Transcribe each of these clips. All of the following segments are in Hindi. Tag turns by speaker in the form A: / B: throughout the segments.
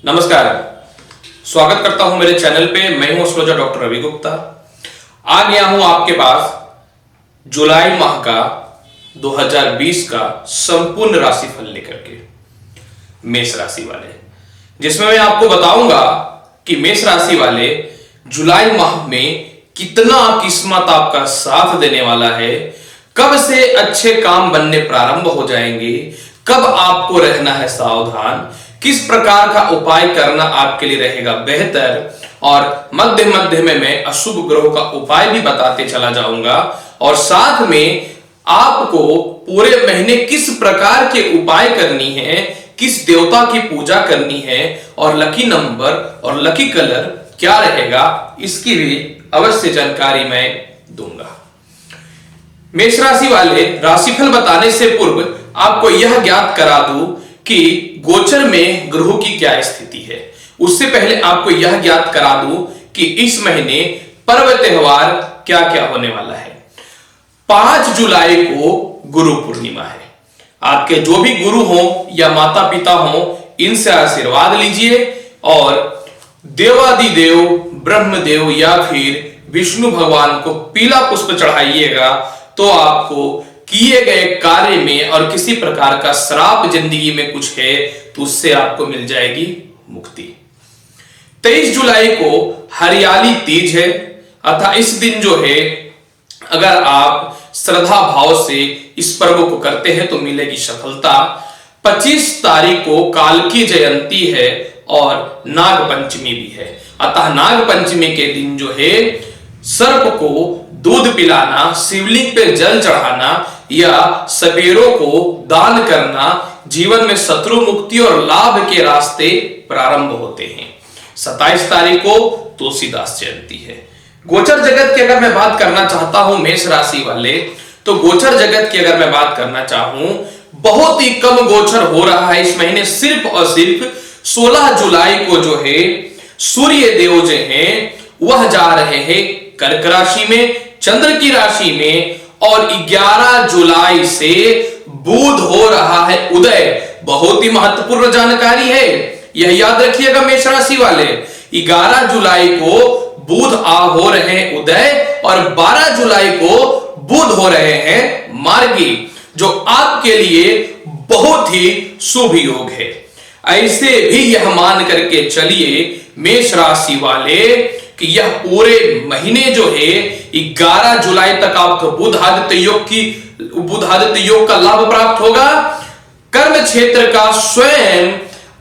A: नमस्कार, स्वागत करता हूं मेरे चैनल पे। मैं हूं एस्ट्रोलॉजर डॉक्टर रवि गुप्ता। आ गया हूं आपके पास जुलाई माह का 2020 का संपूर्ण राशिफल लेकर के मेष राशि वाले, जिसमें मैं आपको बताऊंगा कि मेष राशि वाले जुलाई माह में कितना किस्मत आपका साथ देने वाला है, कब से अच्छे काम बनने प्रारंभ हो जाएंगे, कब आपको रहना है सावधान, किस प्रकार का उपाय करना आपके लिए रहेगा बेहतर, और मध्य मध्य में मैं अशुभ ग्रहों का उपाय भी बताते चला जाऊंगा, और साथ में आपको पूरे महीने किस प्रकार के उपाय करनी है, किस देवता की पूजा करनी है, और लकी नंबर और लकी कलर क्या रहेगा, इसकी भी अवश्य जानकारी मैं दूंगा। मेष राशि वाले, राशिफल बताने से पूर्व आपको यह ज्ञात करा दूं कि गोचर में ग्रहों की क्या स्थिति है। उससे पहले आपको यह ज्ञात करा दूं कि इस महीने पर्व त्योहार क्या क्या होने वाला है। 5 जुलाई को गुरु पूर्णिमा है। आपके जो भी गुरु हो या माता पिता हो, इनसे आशीर्वाद लीजिए और देवादिदेव ब्रह्मदेव या फिर विष्णु भगवान को पीला पुष्प चढ़ाइएगा, तो आपको किए गए कार्य में और किसी प्रकार का श्राप जिंदगी में कुछ है तो उससे आपको मिल जाएगी मुक्ति। 23 जुलाई को हरियाली तीज है, अतः इस दिन जो है अगर आप श्रद्धा भाव से इस पर्व को करते हैं तो मिलेगी सफलता। 25 तारीख को कालकी जयंती है और नाग पंचमी भी है, अतः नाग पंचमी के दिन जो है सर्प को दूध पिलाना, शिवलिंग पे जल चढ़ाना या सबेरों को दान करना जीवन में शत्रु मुक्ति और लाभ के रास्ते प्रारंभ होते हैं। 27 तारीख को तुलसीदास जयंती है। गोचर जगत की अगर मैं बात करना चाहता हूं मेष राशि वाले, तो गोचर जगत की अगर मैं बात करना चाहूं, बहुत ही कम गोचर हो रहा है इस महीने। सिर्फ और सिर्फ 16 जुलाई को जो है सूर्य देव जो हैं वह जा रहे हैं कर्क राशि में, चंद्र की राशि में, और 11 जुलाई से बुध हो रहा है उदय। बहुत ही महत्वपूर्ण जानकारी है, यह याद रखिएगा मेष राशि वाले। 11 जुलाई को बुध हो रहे हैं उदय और 12 जुलाई को बुध हो रहे हैं मार्गी, जो आपके लिए बहुत ही शुभ योग है। ऐसे भी यह मान करके चलिए मेष राशि वाले कि यह पूरे महीने जो है 11 जुलाई तक आपको बुध आदित्य योग का लाभ प्राप्त होगा। कर्म क्षेत्र का स्वयं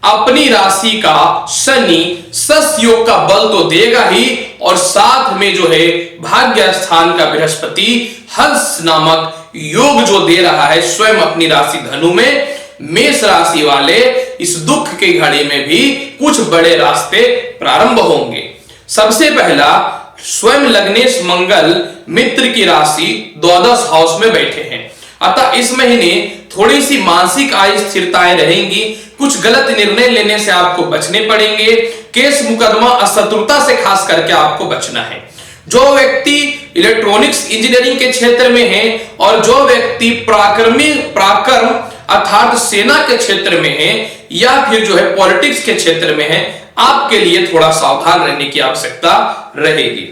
A: अपनी राशि का शनि सस योग का बल तो देगा ही, और साथ में जो है भाग्य स्थान का बृहस्पति हंस नामक योग जो दे रहा है स्वयं अपनी राशि धनु में। मेष राशि वाले इस दुख की घड़ी में भी कुछ बड़े रास्ते प्रारंभ होंगे। सबसे पहला, स्वयं लग्नेश मंगल मित्र की राशि द्वादश हाउस में बैठे हैं, अतः इस महीने थोड़ी सी मानसिक अस्थिरताएं रहेंगी। कुछ गलत निर्णय लेने से आपको बचने पड़ेंगे। केस मुकदमा अशत्रुता से खास करके आपको बचना है। जो व्यक्ति इलेक्ट्रॉनिक्स इंजीनियरिंग के क्षेत्र में है और जो व्यक्ति पराक्रम अर्थात सेना के क्षेत्र में है या फिर जो है पॉलिटिक्स के क्षेत्र में है, आपके लिए थोड़ा सावधान रहने की आवश्यकता रहेगी।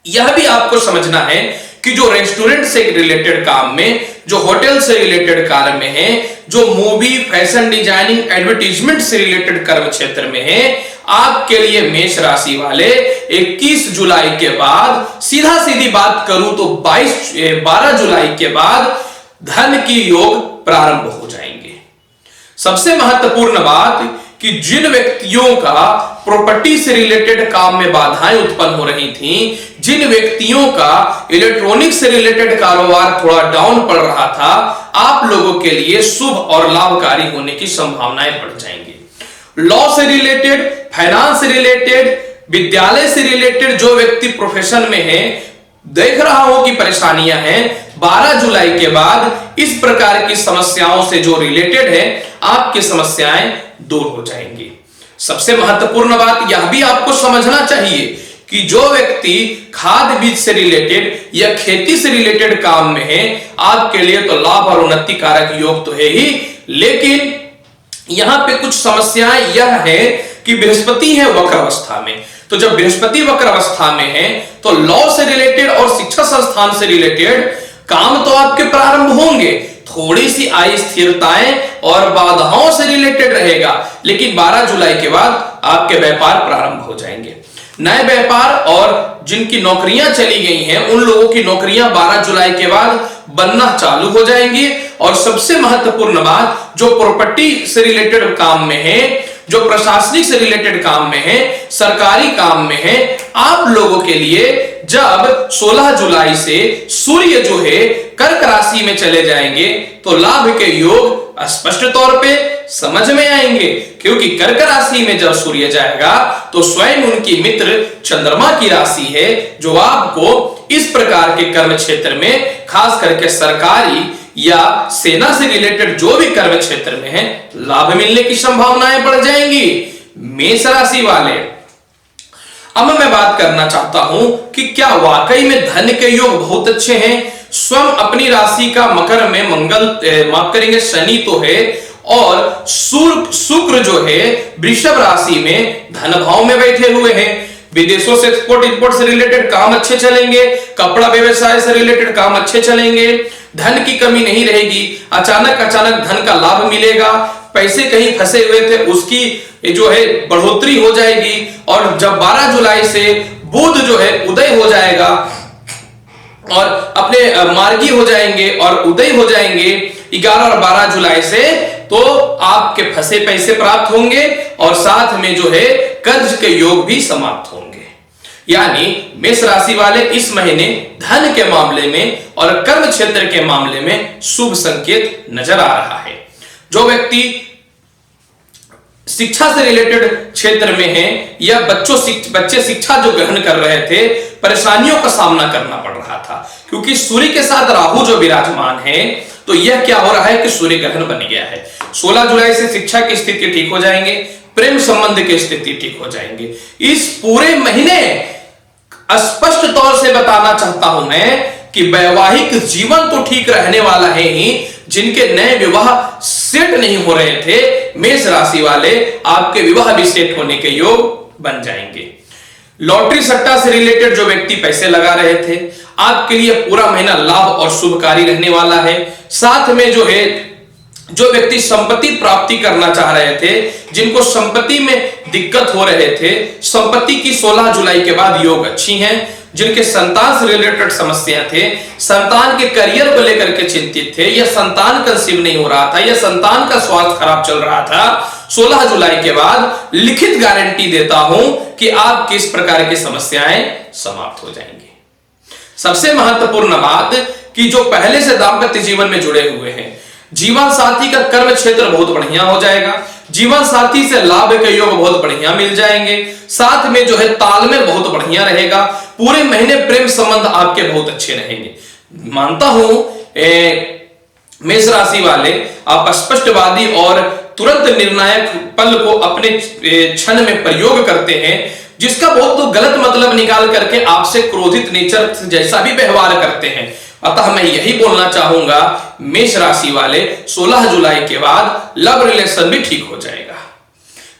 A: यह भी आपको समझना है कि जो रेस्टोरेंट से रिलेटेड काम में, जो होटल से रिलेटेड कार्य में है, जो मूवी फैशन डिजाइनिंग एडवर्टीजमेंट से रिलेटेड कर्म क्षेत्र में है, आपके लिए मेष राशि वाले 21 जुलाई के बाद, सीधा सीधी बात करूं तो 12 जुलाई के बाद धन की योग प्रारंभ हो जाएंगे। सबसे महत्वपूर्ण बात कि जिन व्यक्तियों का प्रॉपर्टी से रिलेटेड काम में बाधाएं उत्पन्न हो रही थीं, जिन व्यक्तियों का इलेक्ट्रॉनिक्स से रिलेटेड कारोबार थोड़ा डाउन पड़ रहा था, आप लोगों के लिए शुभ और लाभकारी होने की संभावनाएं बढ़ जाएंगी। लॉ से रिलेटेड, फाइनेंस से रिलेटेड, विद्यालय से रिलेटेड जो व्यक्ति प्रोफेशन में है, देख रहा हो कि परेशानियां हैं, 12 जुलाई के बाद इस प्रकार की समस्याओं से जो रिलेटेड है आपकी समस्याएं दूर हो जाएंगी। सबसे महत्वपूर्ण बात यह भी आपको समझना चाहिए कि जो व्यक्ति खाद बीज से रिलेटेड या खेती से रिलेटेड काम में है, आपके लिए तो लाभ और उन्नति कारक योग तो है ही, लेकिन यहां पे कुछ समस्याएं यह है कि बृहस्पति है वक्र अवस्था में। तो जब बृहस्पति वक्र अवस्था में है तो लॉ से रिलेटेड और शिक्षा संस्थान से रिलेटेड काम तो आपके प्रारंभ होंगे, थोड़ी सी अस्थिरताएं और बाधाओं से रिलेटेड रहेगा, लेकिन 12 जुलाई के बाद आपके व्यापार प्रारंभ हो जाएंगे। नए व्यापार और जिनकी नौकरियां चली गई हैं उन लोगों की नौकरियां 12 जुलाई के बाद बनना चालू हो जाएंगी। और सबसे महत्वपूर्ण बात, जो प्रॉपर्टी से रिलेटेड काम में है, जो प्रशासनिक से रिलेटेड काम में है, सरकारी काम में है, आप लोगों के लिए जब 16 जुलाई से सूर्य जो है कर्क राशि में चले जाएंगे तो लाभ के योग स्पष्ट तौर पे समझ में आएंगे। क्योंकि कर्क राशि में जब सूर्य जाएगा तो स्वयं उनकी मित्र चंद्रमा की राशि है, जो आपको इस प्रकार के कर्म क्षेत्र में खास करके सरकारी या सेना से रिलेटेड जो भी कर्म क्षेत्र में है लाभ मिलने की संभावनाएं बढ़ जाएंगी। मेष राशि वाले, अब मैं बात करना चाहता हूं कि क्या वाकई में धन के योग बहुत अच्छे हैं। स्वयं अपनी राशि का मकर में मंगल, माफ करेंगे शनि तो है, और शुक्र जो है वृषभ राशि में धन भाव में बैठे हुए हैं। विदेशों से एक्सपोर्ट इंपोर्ट से रिलेटेड काम अच्छे चलेंगे, कपड़ा व्यवसाय से रिलेटेड काम अच्छे चलेंगे, धन की कमी नहीं रहेगी, अचानक धन का लाभ मिलेगा, पैसे कहीं फंसे हुए थे उसकी जो है बढ़ोतरी हो जाएगी। और जब 12 जुलाई से बुध जो है उदय हो जाएगा और अपने मार्गी हो जाएंगे और उदय हो जाएंगे 11 और 12 जुलाई से, तो आपके फंसे पैसे प्राप्त होंगे और साथ में जो है कर्ज के योग भी समाप्त होंगे। यानी मेष राशि वाले इस महीने धन के मामले में और कर्म क्षेत्र के मामले में शुभ संकेत नजर आ रहा है। जो व्यक्ति शिक्षा से रिलेटेड क्षेत्र में है या बच्चे शिक्षा जो ग्रहण कर रहे थे, परेशानियों का सामना करना पड़ रहा था क्योंकि सूर्य के साथ राहु जो विराजमान है, तो यह क्या हो रहा है कि सूर्य ग्रहण बन गया है। 16 जुलाई से शिक्षा की स्थिति ठीक हो जाएंगे, प्रेम संबंध की स्थिति ठीक हो जाएंगे। इस पूरे महीने स्पष्ट तौर से बताना चाहता हूं मैं कि वैवाहिक जीवन तो ठीक रहने वाला है ही, जिनके नए विवाह सेट नहीं हो रहे थे, मेष राशि वाले आपके विवाह भी सेट होने के योग बन जाएंगे। लॉटरी सट्टा से रिलेटेड जो व्यक्ति पैसे लगा रहे थे, आपके लिए पूरा महीना लाभ और शुभकारी रहने वाला है। साथ में जो है जो व्यक्ति संपत्ति प्राप्ति करना चाह रहे थे, जिनको संपत्ति में दिक्कत हो रहे थे, संपत्ति की 16 जुलाई के बाद योग अच्छी हैं। जिनके संतान से रिलेटेड समस्या थे, संतान के करियर को लेकर के चिंतित थे, या संतान कंसीव नहीं हो रहा था, या संतान का स्वास्थ्य खराब चल रहा था, 16 जुलाई के बाद लिखित गारंटी देता हूं कि आपकी इस प्रकार की समस्याएं समाप्त हो जाएंगी। सबसे महत्वपूर्ण बात कि जो पहले से दाम्पत्य जीवन में जुड़े हुए हैं, जीवन साथी का कर्म क्षेत्र बहुत बढ़िया हो जाएगा, जीवन साथी से लाभ के योग बहुत बढ़िया मिल जाएंगे, साथ में जो है तालमेल बहुत बढ़िया रहेगा। पूरे महीने प्रेम संबंध आपके बहुत अच्छे रहेंगे। मानता हूं मेष राशि वाले आप स्पष्टवादी और तुरंत निर्णायक पल को अपने क्षण में प्रयोग करते हैं, जिसका बहुत तो गलत मतलब निकाल करके आपसे क्रोधित नेचर जैसा भी व्यवहार करते हैं। अतः मैं यही बोलना चाहूंगा मेष राशि वाले 16 जुलाई के बाद लव रिलेशन भी ठीक हो जाएगा।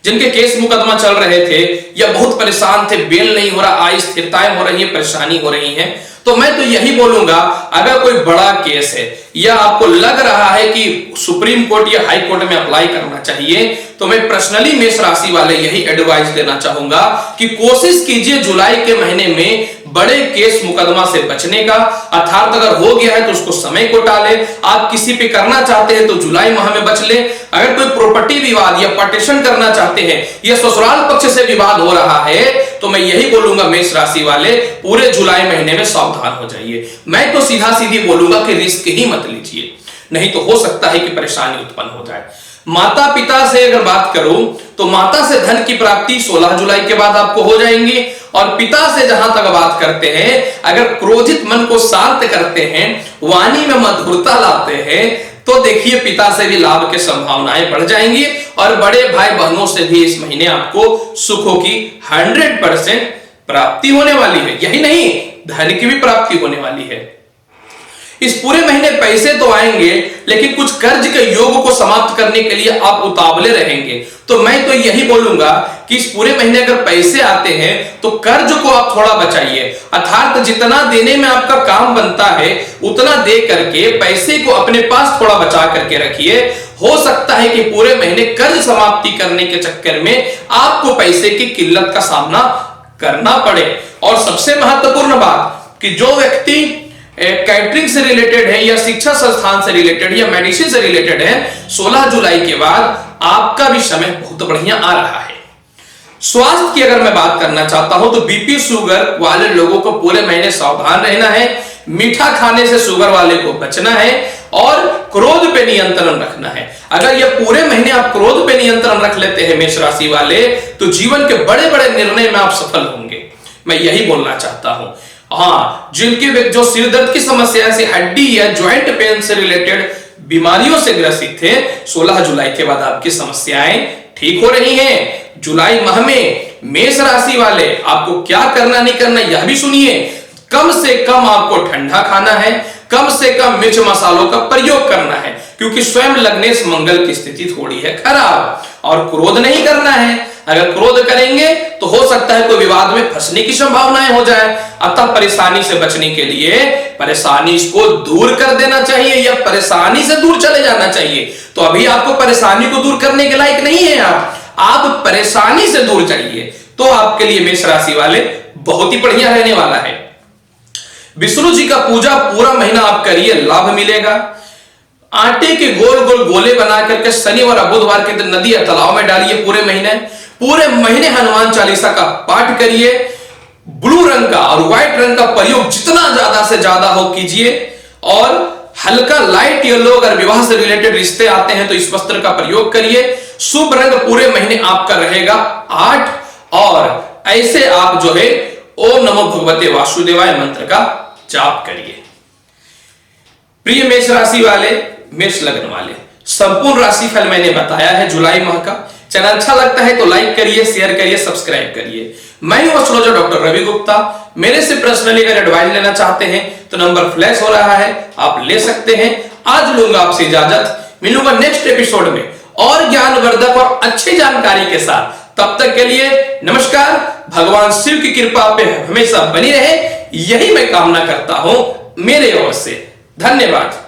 A: जिनके केस मुकदमा चल रहे थे या बहुत परेशान थे, बेल नहीं हो रहा, अस्थिरताएं हो रही है, परेशानी हो रही है, तो मैं तो यही बोलूंगा अगर कोई बड़ा केस है या आपको लग रहा है कि सुप्रीम कोर्ट या हाई कोर्ट में अप्लाई करना चाहिए, तो मैं पर्सनली मेष राशि वाले यही एडवाइस देना चाहूंगा कि कोशिश कीजिए जुलाई के महीने में बड़े केस मुकदमा से बचने का। अर्थात अगर हो गया है तो उसको समय को टाले, आप किसी पे करना चाहते हैं तो जुलाई माह में बच ले। अगर कोई प्रॉपर्टी विवाद या पार्टीशन करना चाहते हैं या ससुराल पक्ष से विवाद हो रहा है, तो मैं यही बोलूंगा मेष राशि वाले पूरे जुलाई महीने में सावधान हो जाइए। मैं तो सीधा सीधी बोलूंगा कि रिस्क ही मत लीजिए, नहीं तो हो सकता है कि परेशानी उत्पन्न हो जाए। माता पिता से अगर बात करूं तो माता से धन की प्राप्ति 16 जुलाई के बाद आपको हो जाएंगी। और पिता से जहां तक बात करते हैं, अगर क्रोधित मन को शांत करते हैं, वाणी में मधुरता लाते हैं, तो देखिए पिता से भी लाभ की संभावनाएं बढ़ जाएंगी। और बड़े भाई बहनों से भी इस महीने आपको सुखों की 100% प्राप्ति होने वाली है। यही नहीं, धन की भी प्राप्ति होने वाली है। इस पूरे महीने पैसे तो आएंगे, लेकिन कुछ कर्ज के योग को समाप्त करने के लिए आप उतावले रहेंगे। तो मैं तो यही बोलूंगा कि इस पूरे महीने अगर पैसे आते हैं तो कर्ज को आप थोड़ा बचाइए, अर्थात जितना देने में आपका काम बनता है उतना दे करके पैसे को अपने पास थोड़ा बचा करके रखिए। हो सकता है कि पूरे महीने कर्ज समाप्ति करने के चक्कर में आपको पैसे की किल्लत का सामना करना पड़े। और सबसे महत्वपूर्ण बात कि जो व्यक्ति कैटरिंग से रिलेटेड है या शिक्षा संस्थान से रिलेटेड या मेडिसिन से रिलेटेड है, 16 जुलाई के बाद आपका भी समय बहुत बढ़िया आ रहा है। स्वास्थ्य की अगर मैं बात करना चाहता हूं तो बीपी शुगर वाले लोगों को पूरे महीने सावधान रहना है, मीठा खाने से शुगर वाले को बचना है और क्रोध पे नियंत्रण रखना है। अगर ये पूरे महीने आप क्रोध पे नियंत्रण रख लेते हैं मेष राशि वाले, तो जीवन के बड़े बड़े निर्णय में आप सफल होंगे। मैं यही बोलना चाहता हूं। हाँ, जिनके जो सिर दर्द की समस्या से, हड्डी या ज्वाइंट पेन से रिलेटेड बीमारियों से ग्रसित थे, 16 जुलाई के बाद आपकी समस्याएं ठीक हो रही हैं। जुलाई माह में मेष राशि वाले आपको क्या करना नहीं करना यह भी सुनिए। कम से कम आपको ठंडा खाना है, कम से कम मिर्च मसालों का प्रयोग करना है, क्योंकि स्वयं लग्नेश मंगल की स्थिति थोड़ी है खराब। और क्रोध नहीं करना है, अगर क्रोध करेंगे तो हो सकता है कोई विवाद में फंसने की संभावनाएं हो जाए। अतः परेशानी से बचने के लिए परेशानी को दूर कर देना चाहिए या परेशानी से दूर चले जाना चाहिए। तो अभी आपको परेशानी को दूर करने के लायक नहीं है, आप परेशानी से दूर जाइए, तो आपके लिए मेष राशि वाले बहुत ही बढ़िया रहने वाला है। विष्णु जी का पूजा पूरा महीना आप करिए, लाभ मिलेगा। आटे के गोल गोल गोले बना करके शनिवार और बुधवार के दिन नदी या तालाब में डालिए। पूरे महीने हनुमान चालीसा का पाठ करिए। ब्लू रंग का और व्हाइट रंग का प्रयोग जितना ज्यादा से ज्यादा हो कीजिए। और हल्का लाइट येलो, अगर विवाह से रिलेटेड रिश्ते आते हैं तो इस वस्त्र का प्रयोग करिए। शुभ रंग पूरे महीने आपका रहेगा 8। और ऐसे आप जो है ओम नमो भगवते वासुदेवाय मंत्र का जाप करिए। प्रिय मेष राशि वाले, मेष लग्न वाले, संपूर्ण राशि फल मैंने बताया है जुलाई माह का। चैनल अच्छा लगता है तो लाइक करिए, शेयर करिए, सब्सक्राइब करिए। मैं हूं एस्ट्रोलॉजर डॉक्टर रवि गुप्ता। मेरे से पर्सनली अगर एडवाइस लेना चाहते हैं तो नंबर फ्लैश हो रहा है, आप ले सकते हैं। आज लूंगा आपसे इजाजत, मिलूंगा नेक्स्ट एपिसोड में और ज्ञानवर्धक और अच्छी जानकारी के साथ। तब तक के लिए नमस्कार। भगवान शिव की कृपा पे हमेशा बनी रहे, यही मैं कामना करता हूं मेरे ओर से। धन्यवाद।